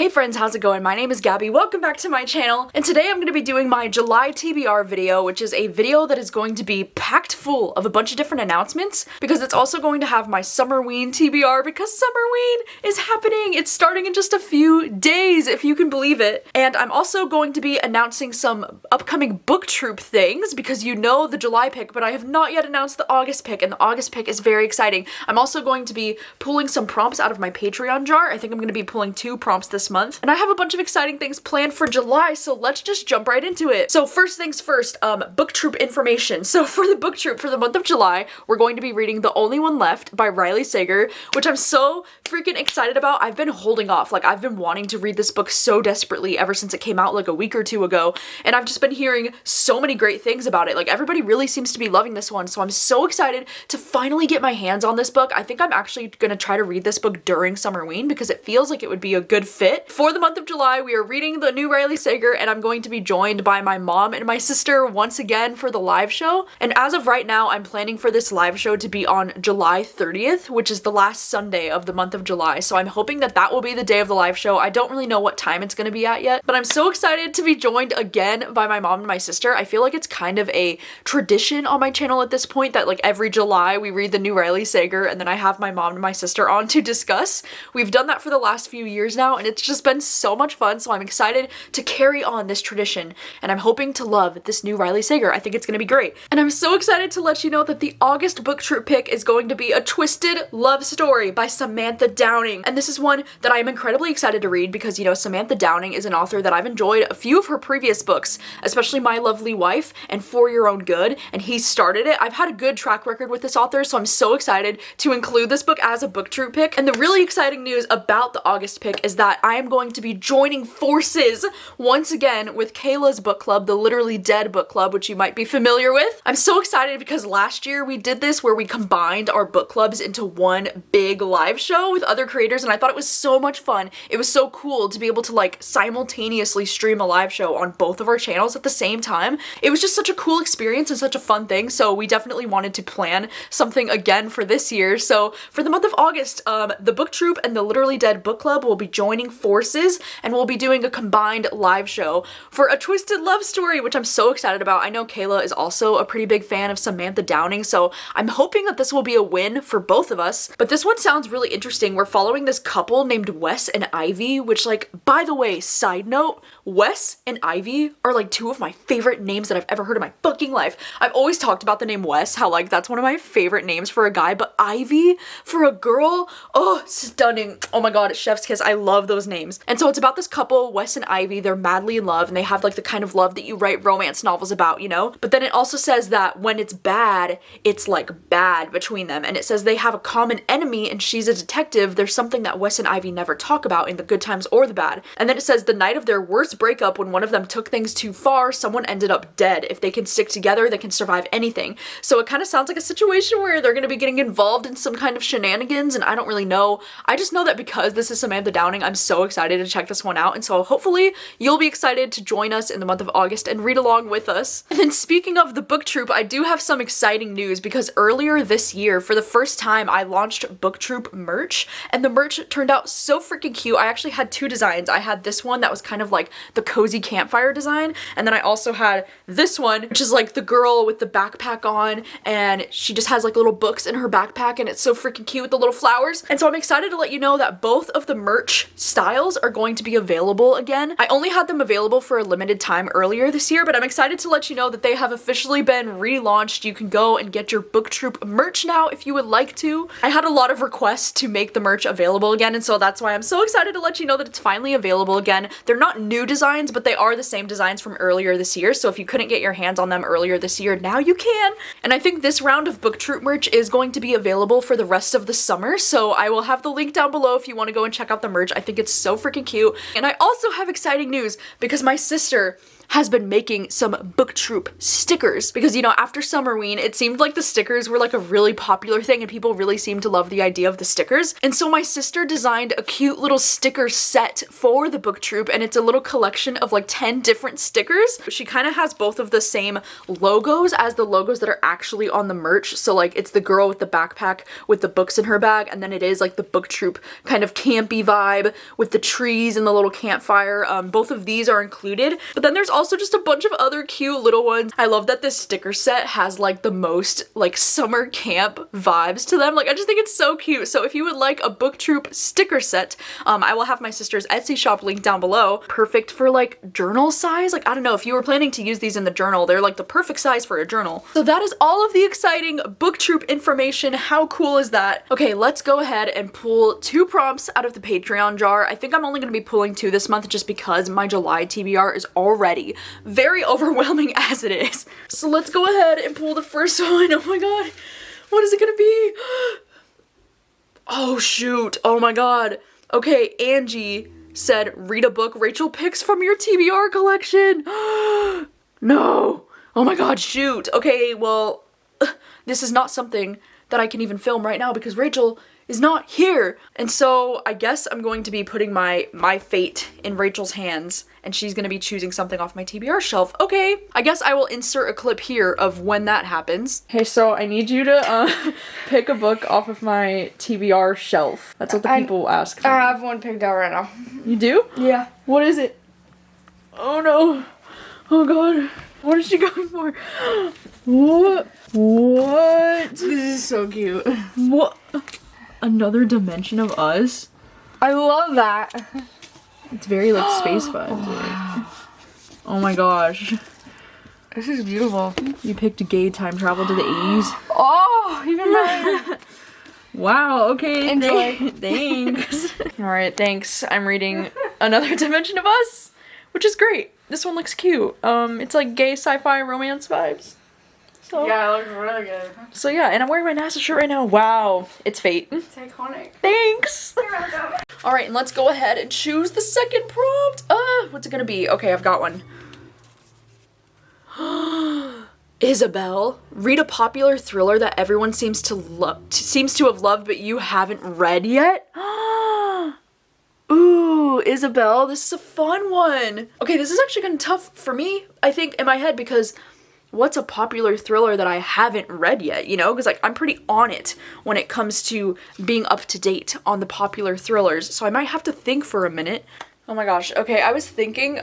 Hey friends, how's it going? My name is Gabby, welcome back to my channel, and today I'm going to be doing my July TBR video, which is a video that is going to be packed full of a bunch of different announcements, because it's also going to have my Summerween TBR, because Summerween is happening! It's starting in just a few days, if you can believe it. And I'm also going to be announcing some upcoming Booktube things, because you know the July pick, but I have not yet announced the August pick, and the August pick is very exciting. I'm also going to be pulling some prompts out of my Patreon jar. I think I'm going to be pulling 2 prompts this month, and I have a bunch of exciting things planned for July, so let's just jump right into it. So first things first, Booktube information. So for the Booktube for the month of July, we're going to be reading The Only One Left by Riley Sager, which I'm so freaking excited about. I've been holding off, like I've been wanting to read this book so desperately ever since it came out like a week or 2 ago, and I've just been hearing so many great things about it. Like everybody really seems to be loving this one, so I'm so excited to finally get my hands on this book. I think I'm actually gonna try to read this book during Summerween because it feels like it would be a good fit. For the month of July, we are reading the new Riley Sager, and I'm going to be joined by my mom and my sister once again for the live show. And as of right now, I'm planning for this live show to be on July 30th, which is the last Sunday of the month of July. So I'm hoping that that will be the day of the live show. I don't really know what time it's going to be at yet, but I'm so excited to be joined again by my mom and my sister. I feel like it's kind of a tradition on my channel at this point that like every July we read the new Riley Sager, and then I have my mom and my sister on to discuss. We've done that for the last few years now, and it's just been so much fun, so I'm excited to carry on this tradition, and I'm hoping to love this new Riley Sager. I think it's gonna be great. And I'm so excited to let you know that the August Booktube pick is going to be A Twisted Love Story by Samantha Downing. And this is one that I'm incredibly excited to read because, you know, Samantha Downing is an author that I've enjoyed a few of her previous books, especially My Lovely Wife and For Your Own Good, and he started it. I've had a good track record with this author, so I'm so excited to include this book as a Booktube pick. And the really exciting news about the August pick is that I am going to be joining forces once again with Kayla's book club, the Literally Dead book club, which you might be familiar with. I'm so excited because last year we did this where we combined our book clubs into one big live show with other creators, and I thought it was so much fun. It was so cool to be able to like simultaneously stream a live show on both of our channels at the same time. It was just such a cool experience and such a fun thing, so we definitely wanted to plan something again for this year. So for the month of August, the Booktube and the Literally Dead book club will be joining forces, and we'll be doing a combined live show for A Twisted Love Story, which I'm so excited about. I know Kayla is also a pretty big fan of Samantha Downing, so I'm hoping that this will be a win for both of us. But this one sounds really interesting. We're following this couple named Wes and Ivy, which, like, by the way, side note, Wes and Ivy are like 2 of my favorite names that I've ever heard in my fucking life. I've always talked about the name Wes, how like that's one of my favorite names for a guy, but Ivy for a girl, oh, stunning. Oh my god, chef's kiss. I love those names. And so it's about this couple, Wes and Ivy. They're madly in love, and they have like the kind of love that you write romance novels about, you know? But then it also says that when it's bad, it's like bad between them. And it says they have a common enemy, and she's a detective. There's something that Wes and Ivy never talk about in the good times or the bad. And then it says the night of their worst breakup, when one of them took things too far, someone ended up dead. If they can stick together, they can survive anything. So it kind of sounds like a situation where they're going to be getting involved in some kind of shenanigans, and I don't really know. I just know that because this is Samantha Downing, I'm so excited to check this one out, and so hopefully you'll be excited to join us in the month of August and read along with us. And then speaking of the Booktube, I do have some exciting news because earlier this year, for the first time, I launched Booktube merch, and the merch turned out so freaking cute. I actually had 2 designs. I had this one that was kind of like the cozy campfire design, and then I also had this one, which is like the girl with the backpack on, and she just has like little books in her backpack, and it's so freaking cute with the little flowers. And so I'm excited to let you know that both of the merch styles are going to be available again. I only had them available for a limited time earlier this year, but I'm excited to let you know that they have officially been relaunched. You can go and get your Booktube merch now if you would like to. I had a lot of requests to make the merch available again, and so that's why I'm so excited to let you know that it's finally available again. They're not new designs, but they are the same designs from earlier this year, so if you couldn't get your hands on them earlier this year, now you can. And I think this round of Booktube merch is going to be available for the rest of the summer, so I will have the link down below if you want to go and check out the merch. I think it's so freaking cute. And I also have exciting news because my sister has been making some Booktube stickers because, you know, after Summerween, it seemed like the stickers were like a really popular thing and people really seemed to love the idea of the stickers. And so my sister designed a cute little sticker set for the Booktube, and it's a little collection of like 10 different stickers. She kind of has both of the same logos as the logos that are actually on the merch. So like it's the girl with the backpack with the books in her bag, and then it is like the Booktube kind of campy vibe with the trees and the little campfire. Both of these are included, but then there's also just a bunch of other cute little ones. I love that this sticker set has like the most like summer camp vibes to them. Like I just think it's so cute. So if you would like a Booktube sticker set, I will have my sister's Etsy shop linked down below. Perfect for like journal size. Like I don't know, if you were planning to use these in the journal, they're like the perfect size for a journal. So that is all of the exciting Booktube information. How cool is that? Okay, let's go ahead and pull 2 prompts out of the Patreon jar. I think I'm only going to be pulling 2 this month just because my July TBR is already very overwhelming as it is. So let's go ahead and pull the first one. Oh my god, what is it gonna be? Oh shoot, oh my god. Okay, Angie said read a book Rachel picks from your TBR collection. No, oh my god, shoot. Okay, well, this is not something that I can even film right now because Rachel is not here. And so I guess I'm going to be putting my fate in Rachel's hands, and she's gonna be choosing something off my TBR shelf. Okay, I guess I will insert a clip here of when that happens. Okay, so I need you to pick a book off of my TBR shelf. That's what the people ask. I have one picked out right now. You do? Yeah. What is it? Oh no. Oh god. What is she going for? What? What? This is so cute. What? Another Dimension of Us? I love that. It's very like space vibes. Wow. Oh my gosh. This is beautiful. You picked gay time travel to the 80s. Oh, even better. Wow, okay. Enjoy. Thanks. Alright, thanks. I'm reading Another Dimension of Us, which is great. This one looks cute. It's like gay sci-fi romance vibes. So, yeah, it looks really good. So yeah, and I'm wearing my NASA shirt right now. Wow, it's fate. It's iconic. Thanks. You're welcome. All right, and let's go ahead and choose the second prompt. What's it gonna be? Okay, I've got one. Isabel, read a popular thriller that everyone seems to have loved, but you haven't read yet. Ooh, Isabel, this is a fun one. Okay, this is actually kind of tough for me, I think, in my head, because what's a popular thriller that I haven't read yet, you know? Because like I'm pretty on it when it comes to being up to date on the popular thrillers, so I might have to think for a minute. Oh my gosh, okay, I was thinking,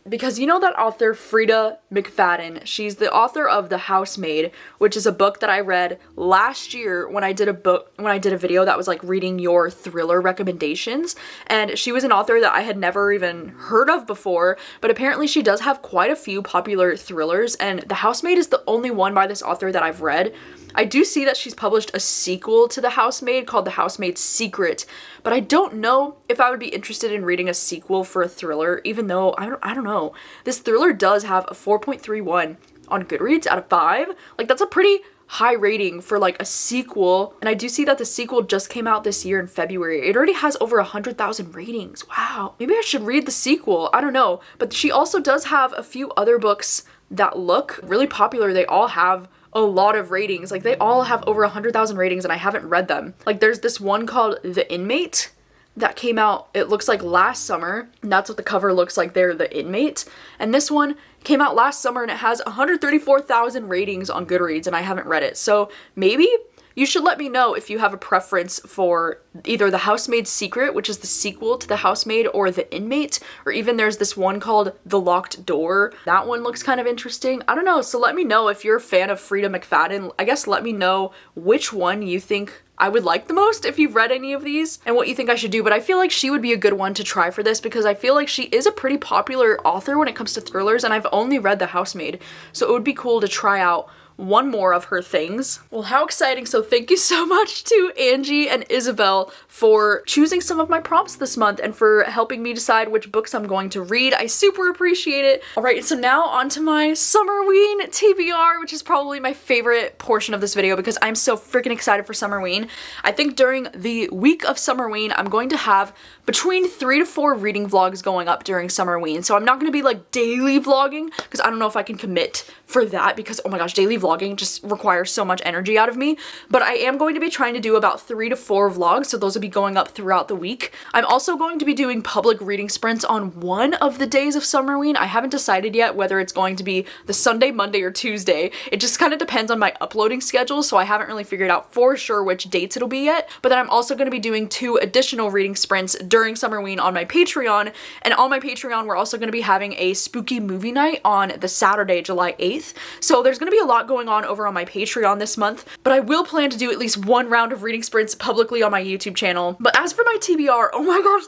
because you know that author Frida McFadden, she's the author of The Housemaid, which is a book that I read last year when I did a video that was like reading your thriller recommendations, and she was an author that I had never even heard of before, but apparently she does have quite a few popular thrillers, and The Housemaid is the only one by this author that I've read. I do see that she's published a sequel to The Housemaid called The Housemaid's Secret, but I don't know if I would be interested in reading a sequel for a thriller, even though, I don't know. This thriller does have a 4.31 on Goodreads out of 5. Like, that's a pretty high rating for like a sequel, and I do see that the sequel just came out this year in February. It already has over 100,000 ratings. Wow. Maybe I should read the sequel. I don't know. But she also does have a few other books that look really popular. They all have a lot of ratings. Like they all have over 100,000 ratings and I haven't read them. Like there's this one called The Inmate that came out, it looks like last summer, and that's what the cover looks like there, The Inmate. And this one came out last summer and it has 134,000 ratings on Goodreads and I haven't read it. So maybe you should let me know if you have a preference for either The Housemaid's Secret, which is the sequel to The Housemaid, or The Inmate, or even there's this one called The Locked Door. That one looks kind of interesting. I don't know, so let me know if you're a fan of Frida McFadden. I guess let me know which one you think I would like the most if you've read any of these and what you think I should do, but I feel like she would be a good one to try for this because I feel like she is a pretty popular author when it comes to thrillers and I've only read The Housemaid, so it would be cool to try out one more of her things. Well, how exciting. So thank you so much to Angie and Isabel for choosing some of my prompts this month and for helping me decide which books I'm going to read. I super appreciate it. All right, so now on to my Summerween TBR, which is probably my favorite portion of this video because I'm so freaking excited for Summerween. I think during the week of Summerween, I'm going to have between 3 to 4 reading vlogs going up during Summerween. So I'm not going to be like daily vlogging because I don't know if I can commit for that because, oh my gosh, daily vlogging just requires so much energy out of me. But I am going to be trying to do about 3 to 4 vlogs, so those will be going up throughout the week. I'm also going to be doing public reading sprints on one of the days of Summerween. I haven't decided yet whether it's going to be the Sunday, Monday, or Tuesday. It just kind of depends on my uploading schedule, so I haven't really figured out for sure which dates it'll be yet. But then I'm also going to be doing 2 additional reading sprints during Summerween on my Patreon, and on my Patreon we're also going to be having a spooky movie night on the Saturday, July 8th. So there's going to be a lot going on over on my Patreon this month, but I will plan to do at least 1 round of reading sprints publicly on my YouTube channel. But as for my TBR, oh my gosh,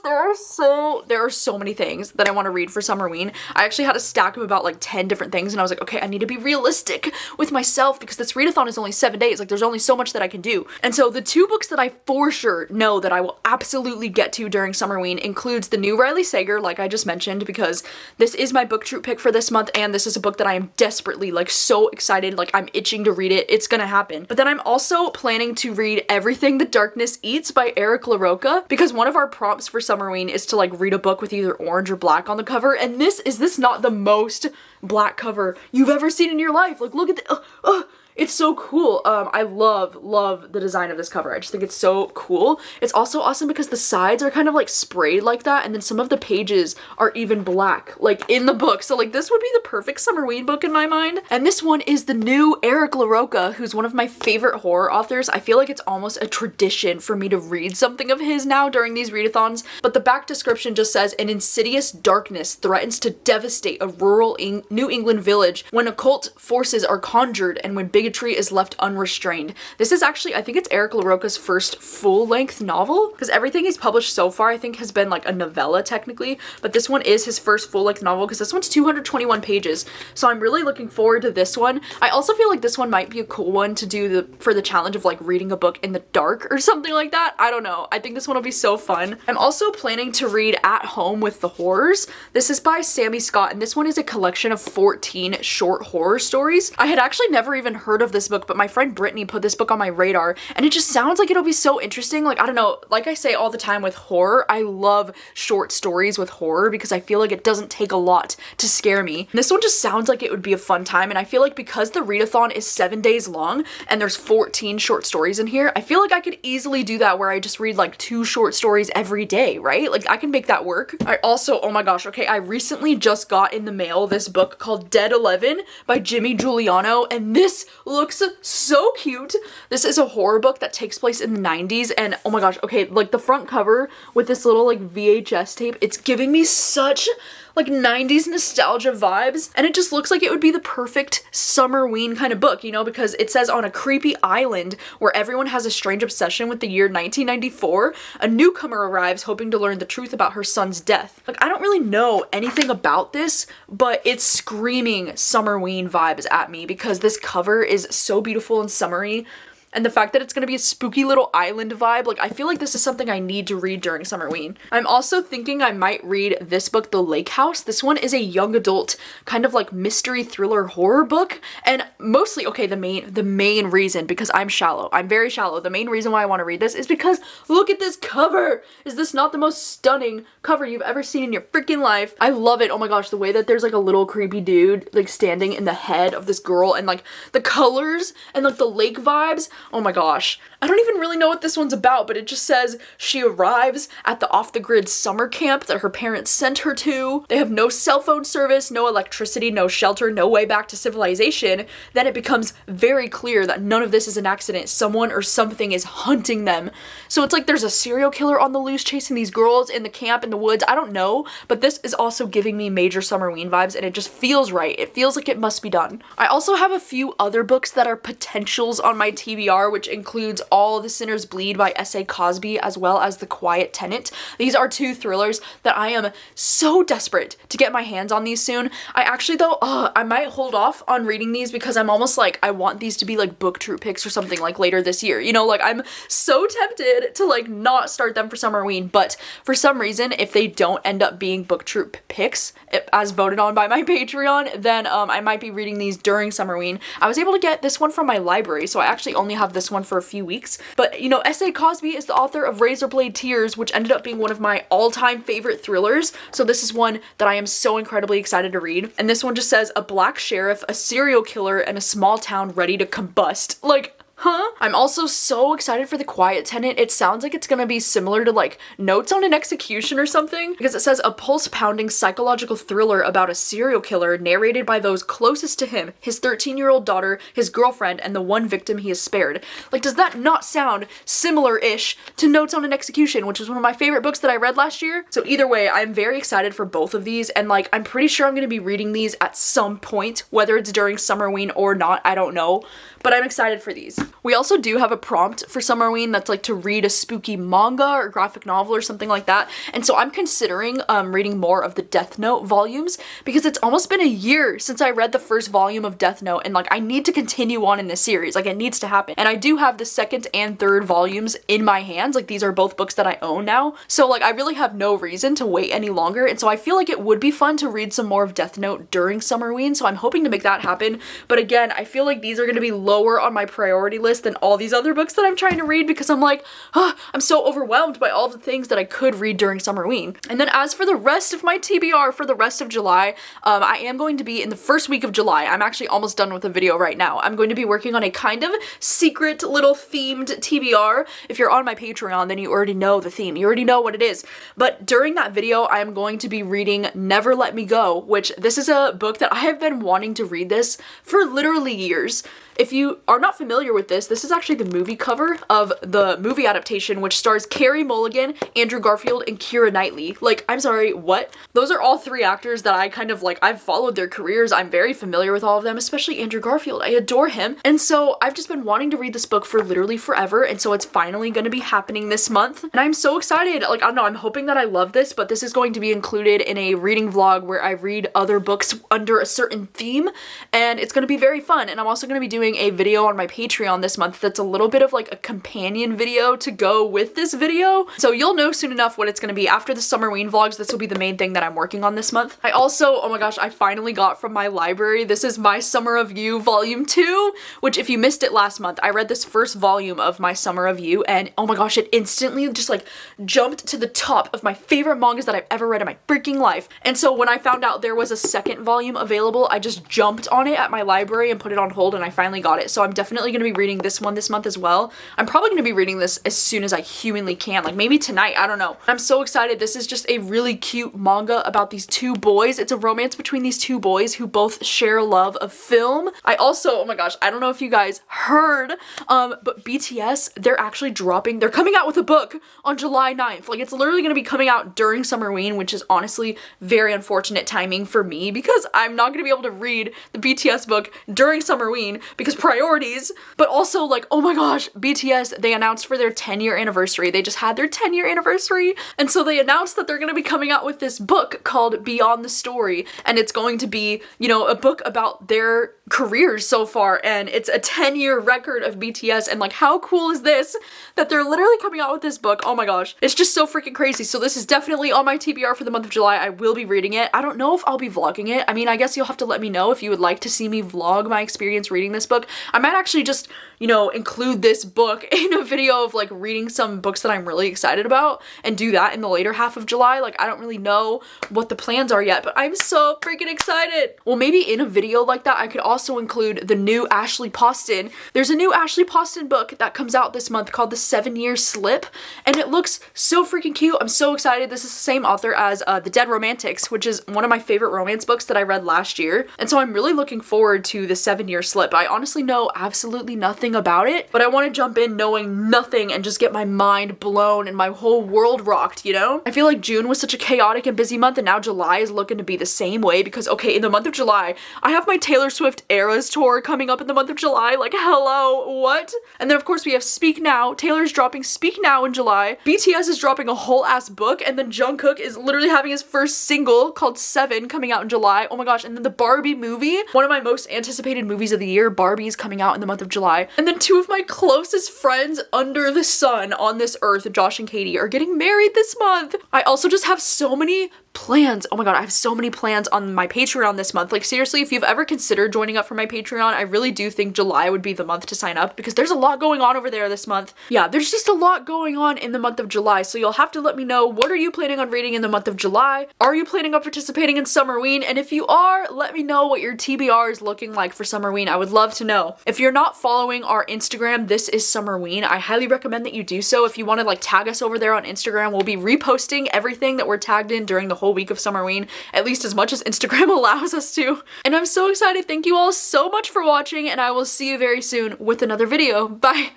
there are so many things that I want to read for Summerween. I actually had a stack of about like 10 different things, and I was like, okay, I need to be realistic with myself because this readathon is only 7 days. Like, there's only so much that I can do. And so the 2 books that I for sure know that I will absolutely get to during Summerween includes the new Riley Sager, like I just mentioned, because this is my Booktube pick for this month, and this is a book that I am desperately, like, so excited, like, I'm itching to read it. It's gonna happen. But then I'm also planning to read Everything the Darkness Eats by Eric LaRocca, because one of our prompts for Summerween is to, like, read a book with either orange or black on the cover, and is this not the most black cover you've ever seen in your life? Like, look at the, it's so cool. I love the design of this cover. I just think it's so cool. It's also awesome because the sides are kind of like sprayed like that, and then some of the pages are even black, like in the book. So like this would be the perfect Summerween book in my mind. And this one is the new Eric LaRocca, who's one of my favorite horror authors. I feel like it's almost a tradition for me to read something of his now during these readathons. But the back description just says, an insidious darkness threatens to devastate a rural New England village when occult forces are conjured and when bigotry is left unrestrained. This is actually, I think it's Eric LaRocca's first full-length novel, because everything he's published so far I think has been like a novella technically, but this one is his first full-length novel because this one's 221 pages. So I'm really looking forward to this one. I also feel like this one might be a cool one to do for the challenge of like reading a book in the dark or something like that. I don't know. I think this one will be so fun. I'm also planning to read At Home with the Horrors. This is by Sammy Scott, and this one is a collection of 14 short horror stories. I had actually never even heard of this book, but my friend Brittany put this book on my radar, and it just sounds like it'll be so interesting. Like, I don't know, like I say all the time with horror, I love short stories with horror because I feel like it doesn't take a lot to scare me. And this one just sounds like it would be a fun time, and I feel like because the readathon is 7 days long and there's 14 short stories in here, I feel like I could easily do that where I just read like 2 short stories every day, right? Like, I can make that work. I also, oh my gosh, okay, I recently just got in the mail this book called Dead 11 by Jimmy Giuliano, and this looks so cute. This is a horror book that takes place in the 90s, and oh my gosh, okay, like the front cover with this little like VHS tape, it's giving me such like 90s nostalgia vibes, and it just looks like it would be the perfect Summerween kind of book, you know, because it says on a creepy island where everyone has a strange obsession with the year 1994, a newcomer arrives hoping to learn the truth about her son's death. Like, I don't really know anything about this, but it's screaming Summerween vibes at me because this cover is so beautiful and summery. And the fact that it's going to be a spooky little island vibe, like, I feel like this is something I need to read during Summerween. I'm also thinking I might read this book, The Lake House. This one is a young adult kind of like mystery thriller horror book. And mostly, okay, the main reason, because I'm shallow. I'm very shallow. The main reason why I want to read this is because look at this cover. Is this not the most stunning cover you've ever seen in your freaking life? I love it. Oh my gosh, the way that there's like a little creepy dude like standing in the head of this girl, and like the colors and like the lake vibes. Oh my gosh. I don't even really know what this one's about, but it just says she arrives at the off-the-grid summer camp that her parents sent her to. They have no cell phone service, no electricity, no shelter, no way back to civilization. Then it becomes very clear that none of this is an accident. Someone or something is hunting them. So it's like there's a serial killer on the loose chasing these girls in the camp, in the woods. I don't know, but this is also giving me major Summerween vibes, and it just feels right. It feels like it must be done. I also have a few other books that are potentials on my TBR, which includes All the Sinners Bleed by S.A. Cosby, as well as The Quiet Tenant. These are 2 thrillers that I am so desperate to get my hands on these soon. I actually, though, I might hold off on reading these because I'm almost like, I want these to be like Booktube picks or something like later this year. You know, like I'm so tempted to like not start them for Summerween, but for some reason, if they don't end up being Booktube picks as voted on by my Patreon, then I might be reading these during Summerween. I was able to get this one from my library, so I actually only only have this one for a few weeks. But you know, S.A. Cosby is the author of Razorblade Tears, which ended up being one of my all-time favorite thrillers. So this is one that I am so incredibly excited to read. And this one just says a black sheriff, a serial killer, and a small town ready to combust. Like, huh? I'm also so excited for The Quiet Tenant. It sounds like it's gonna be similar to like Notes on an Execution or something, because it says a pulse-pounding psychological thriller about a serial killer narrated by those closest to him, his 13-year-old daughter, his girlfriend, and the one victim he has spared. Like, does that not sound similar-ish to Notes on an Execution, which was one of my favorite books that I read last year? So either way, I'm very excited for both of these, and like, I'm pretty sure I'm gonna be reading these at some point, whether it's during Summerween or not, I don't know, but I'm excited for these. We also do have a prompt for Summerween that's like to read a spooky manga or graphic novel or something like that. And so I'm considering reading more of the Death Note volumes, because it's almost been a year since I read the first volume of Death Note, and like I need to continue on in this series. Like, it needs to happen. And I do have the second and third volumes in my hands. Like, these are both books that I own now. So like, I really have no reason to wait any longer. And so I feel like it would be fun to read some more of Death Note during Summerween. So I'm hoping to make that happen. But again, I feel like these are going to be lower on my priority list than all these other books that I'm trying to read, because I'm like, oh, I'm so overwhelmed by all the things that I could read during Summerween. And then as for the rest of my TBR for the rest of July, I am going to be in the first week of July. I'm actually almost done with the video right now. I'm going to be working on a kind of secret little themed TBR. If you're on my Patreon, then you already know the theme. You already know what it is. But during that video, I am going to be reading Never Let Me Go, which this is a book that I have been wanting to read this for literally years. If you are not familiar with this is actually the movie cover of the movie adaptation, which stars Carey Mulligan, Andrew Garfield, and Keira Knightley. Like, I'm sorry, what? Those are all three actors that I kind of like, I've followed their careers. I'm very familiar with all of them, especially Andrew Garfield. I adore him. And so I've just been wanting to read this book for literally forever. And so it's finally going to be happening this month. And I'm so excited. Like, I don't know, I'm hoping that I love this, but this is going to be included in a reading vlog where I read other books under a certain theme. And it's going to be very fun. And I'm also going to be doing a video on my Patreon this month that's a little bit of like a companion video to go with this video. So you'll know soon enough what it's going to be. After the Summerween vlogs, this will be the main thing that I'm working on this month. I also, oh my gosh, I finally got from my library, this is My Summer of You Volume 2, which if you missed it last month, I read this first volume of My Summer of You, and oh my gosh, it instantly just like jumped to the top of my favorite mangas that I've ever read in my freaking life. And so when I found out there was a second volume available, I just jumped on it at my library and put it on hold, and I finally got it. So I'm definitely going to be reading this one this month as well. I'm probably going to be reading this as soon as I humanly can, like maybe tonight, I don't know. I'm so excited. This is just a really cute manga about these two boys. It's a romance between these two boys who both share a love of film. I also, oh my gosh, I don't know if you guys heard, but BTS, they're coming out with a book on July 9th. Like, it's literally going to be coming out during Summerween, which is honestly very unfortunate timing for me, because I'm not going to be able to read the BTS book during Summerween because priorities. But also, like, oh my gosh, BTS, they announced for their 10-year anniversary. They just had their 10-year anniversary, and so they announced that they're going to be coming out with this book called Beyond the Story, and it's going to be, you know, a book about their careers so far, and it's a 10-year record of BTS, and like, how cool is this that they're literally coming out with this book? Oh my gosh, it's just so freaking crazy. So this is definitely on my TBR for the month of July. I will be reading it. I don't know if I'll be vlogging it. I mean, I guess you'll have to let me know if you would like to see me vlog my experience reading this book. I might actually just, you know, include this book in a video of like reading some books that I'm really excited about and do that in the later half of July. Like, I don't really know what the plans are yet, but I'm so freaking excited. Well, maybe in a video like that, I could also include the new Ashley Poston. There's a new Ashley Poston book that comes out this month called The 7-Year Slip, and it looks so freaking cute. I'm so excited. This is the same author as The Dead Romantics, which is one of my favorite romance books that I read last year. And so I'm really looking forward to The 7-Year Slip. I honestly know absolutely nothing about it, but I want to jump in knowing nothing and just get my mind blown and my whole world rocked, you know? I feel like June was such a chaotic and busy month, and now July is looking to be the same way because, okay, in the month of July, I have my Taylor Swift Eras tour coming up in the month of July. Like, hello, what? And then of course we have Speak Now. Taylor's dropping Speak Now in July. BTS is dropping a whole ass book, and then Jungkook is literally having his first single called 7 coming out in July. Oh my gosh, and then the Barbie movie, one of my most anticipated movies of the year, Barbie, is coming out in the month of July. And then two of my closest friends under the sun on this earth, Josh and Katie, are getting married this month. I also just have so many plans. Oh my god, I have so many plans on my Patreon this month. Like seriously, if you've ever considered joining up for my Patreon, I really do think July would be the month to sign up because there's a lot going on over there this month. Yeah, there's just a lot going on in the month of July, so you'll have to let me know, what are you planning on reading in the month of July? Are you planning on participating in Summerween? And if you are, let me know what your TBR is looking like for Summerween. I would love to know. If you're not following our Instagram, This Is Summerween, I highly recommend that you do so. If you want to like tag us over there on Instagram, we'll be reposting everything that we're tagged in during the whole week of Summerween, at least as much as Instagram allows us to. And I'm so excited. Thank you all so much for watching, and I will see you very soon with another video. Bye!